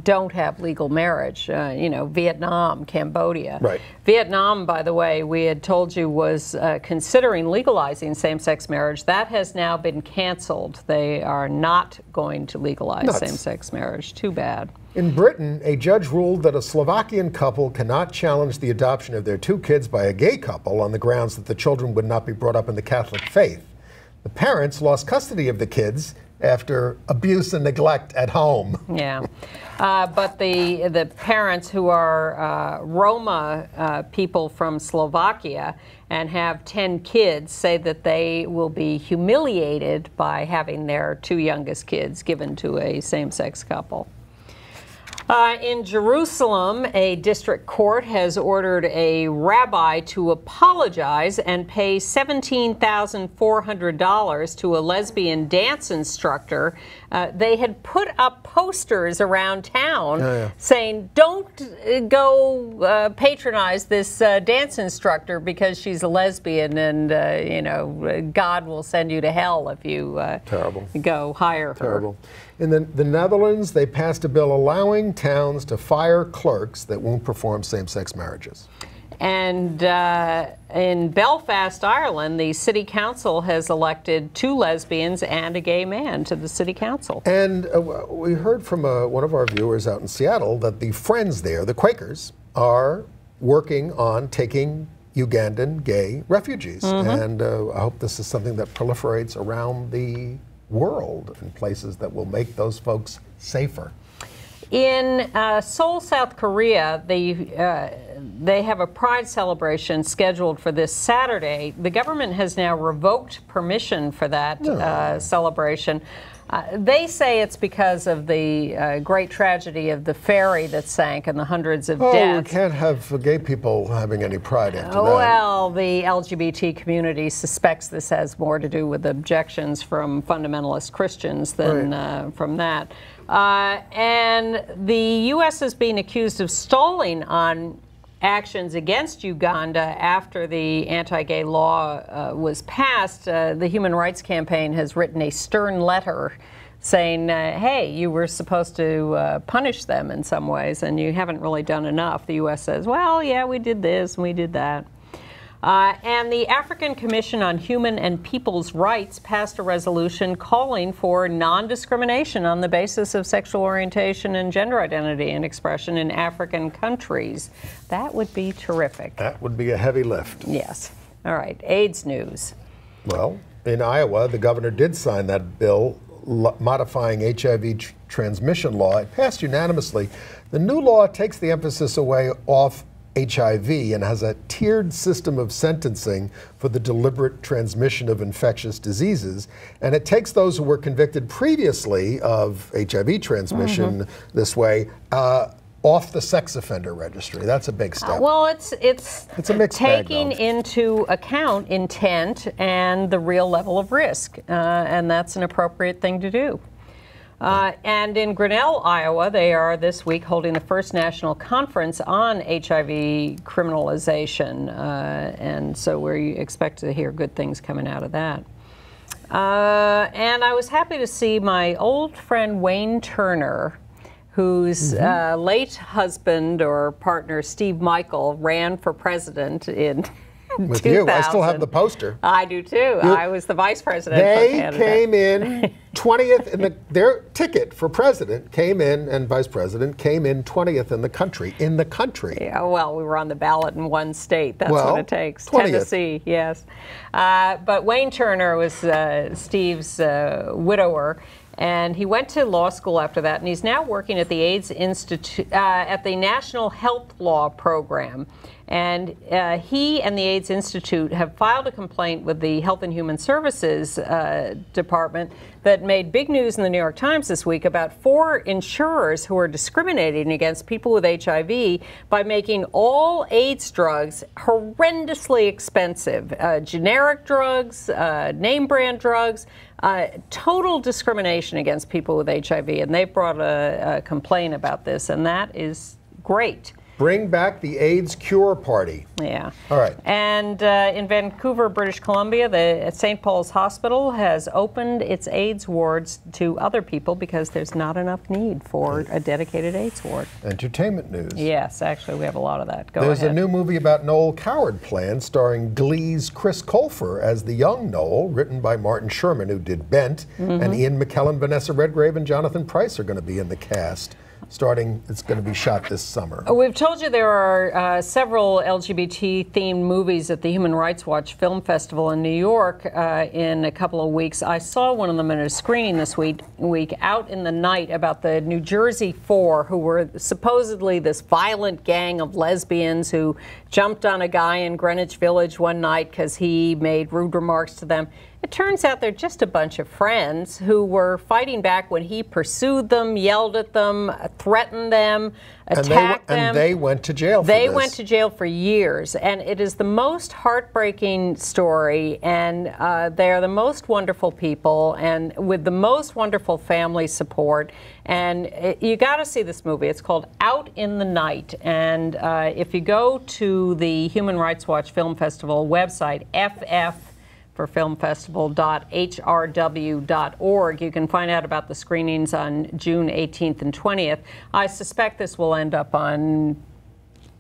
don't have legal marriage. You know, Vietnam, Cambodia. Right. Vietnam, by the way, we had told you was considering legalizing same-sex marriage. That has now been canceled. They are not going to legalize same-sex marriage. Too bad. In Britain, a judge ruled that a Slovakian couple cannot challenge the adoption of their 2 kids by a gay couple on the grounds that the children would not be brought up in the Catholic faith. The parents lost custody of the kids after abuse and neglect at home. Yeah, but the parents who are Roma people from Slovakia and have 10 kids say that they will be humiliated by having their 2 youngest kids given to a same-sex couple. In Jerusalem, a district court has ordered a rabbi to apologize and pay $17,400 to a lesbian dance instructor. They had put up posters around town saying, don't go patronize this dance instructor because she's a lesbian, and you know, God will send you to hell if you go hire her. Terrible. In the Netherlands, they passed a bill allowing towns to fire clerks that won't perform same-sex marriages. And in Belfast, Ireland, the city council has elected 2 lesbians and a gay man to the city council. And we heard from one of our viewers out in Seattle that the Friends there, the Quakers, are working on taking Ugandan gay refugees. And I hope this is something that proliferates around the world in places that will make those folks safer. In Seoul, South Korea, they have a pride celebration scheduled for this Saturday. The government has now revoked permission for that celebration. They say it's because of the great tragedy of the ferry that sank and the hundreds of deaths. We can't have gay people having any pride after that. Well, the LGBT community suspects this has more to do with objections from fundamentalist Christians than from that. And the U.S. is being accused of stalling on actions against Uganda after the anti-gay law was passed. The Human Rights Campaign has written a stern letter saying, hey, you were supposed to punish them in some ways, and you haven't really done enough. The U.S. says, well, yeah, we did this and we did that. And the African Commission on Human and People's Rights passed a resolution calling for non-discrimination on the basis of sexual orientation and gender identity and expression in African countries. That would be terrific. That would be a heavy lift. Yes. All right. AIDS news. Well, in Iowa, the governor did sign that bill modifying HIV transmission law. It passed unanimously. The new law takes the emphasis away off HIV and has a tiered system of sentencing for the deliberate transmission of infectious diseases. And it takes those who were convicted previously of HIV transmission this way off the sex offender registry. That's a big step. Well, it's a mixed bag, taking though. into account intent and the real level of risk, and that's an appropriate thing to do. And in Grinnell, Iowa, they are this week holding the first national conference on HIV criminalization, and so we expect to hear good things coming out of that. And I was happy to see my old friend Wayne Turner, whose late husband or partner, Steve Michael, ran for president in With 2000. you, I still have the poster. I do too. I was the vice president. They came in 20th in their ticket for president came in, and vice president came in 20th in the country. Yeah, well, we were on the ballot in one state. That's well, what it takes. 20th. Tennessee, yes. But Wayne Turner was Steve's widower. And he went to law school after that, and he's now working at the AIDS Institute, at the National Health Law Program. And he and the AIDS Institute have filed a complaint with the Health and Human Services Department that made big news in the New York Times this week about 4 insurers who are discriminating against people with HIV by making all AIDS drugs horrendously expensive. Generic drugs, name brand drugs, total discrimination against people with HIV. And they brought a complaint about this, and that is great. Bring back the AIDS cure party. Yeah. All right. And in Vancouver, British Columbia, the St. Paul's Hospital has opened its AIDS wards to other people because there's not enough need for a dedicated AIDS ward. Entertainment news. Yes, actually, we have a lot of that. There's a new movie about Noel Coward planned, starring Glee's Chris Colfer as the young Noel, written by Martin Sherman, who did Bent, and Ian McKellen, Vanessa Redgrave, and Jonathan Pryce are going to be in the cast. It's going to be shot this summer. We've told you there are several LGBT-themed movies at the Human Rights Watch Film Festival in New York in a couple of weeks. I saw one of them at a screening this week, Out in the Night, about the New Jersey Four, who were supposedly this violent gang of lesbians who jumped on a guy in Greenwich Village one night because he made rude remarks to them. It turns out they're just a bunch of friends who were fighting back when he pursued them, yelled at them, threatened them, attacked them. And they went to jail for this. They went to jail for years. And it is the most heartbreaking story. And they are the most wonderful people and with the most wonderful family support. And you got to see this movie. It's called Out in the Night. And if you go to the Human Rights Watch Film Festival website, for filmfestival.hrw.org. You can find out about the screenings on June 18th and 20th. I suspect this will end up on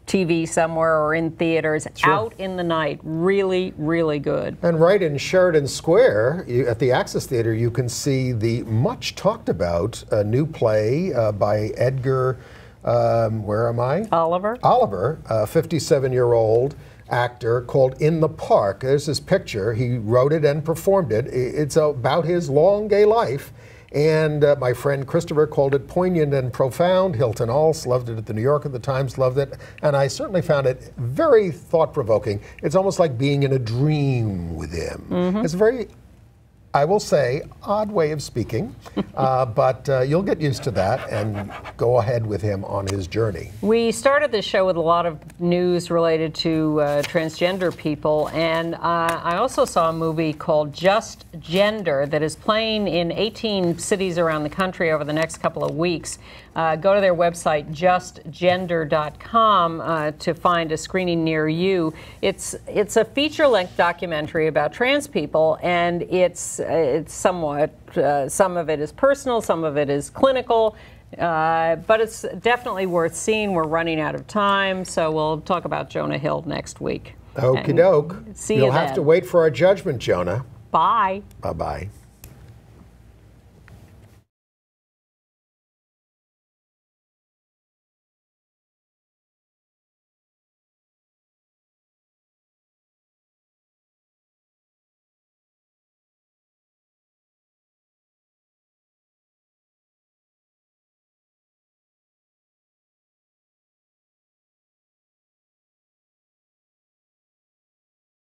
TV somewhere or in theaters. Sure. Out in the Night. Really, really good. And right in Sheridan Square, at the Access Theater, you can see the much talked about new play by Edgar, where am I? Oliver. Oliver, a 57-year-old actor called In the Park. There's this picture. He wrote it and performed it. It's about his long gay life. And my friend Christopher called it poignant and profound. Hilton Als loved it at the New Yorker. The Times loved it. And I certainly found it very thought-provoking. It's almost like being in a dream with him. It's a very, I will say, odd way of speaking, but you'll get used to that and go ahead with him on his journey. We started this show with a lot of news related to transgender people, and I also saw a movie called Just Gender that is playing in 18 cities around the country over the next couple of weeks. Go to their website, justgender.com, to find a screening near you. It's a feature-length documentary about trans people, and it's somewhat, some of it is personal, some of it is clinical, but it's definitely worth seeing. We're running out of time, so we'll talk about Jonah Hill next week. Okie doke. See you then. You'll have to wait for our judgment, Jonah. Bye. Bye-bye.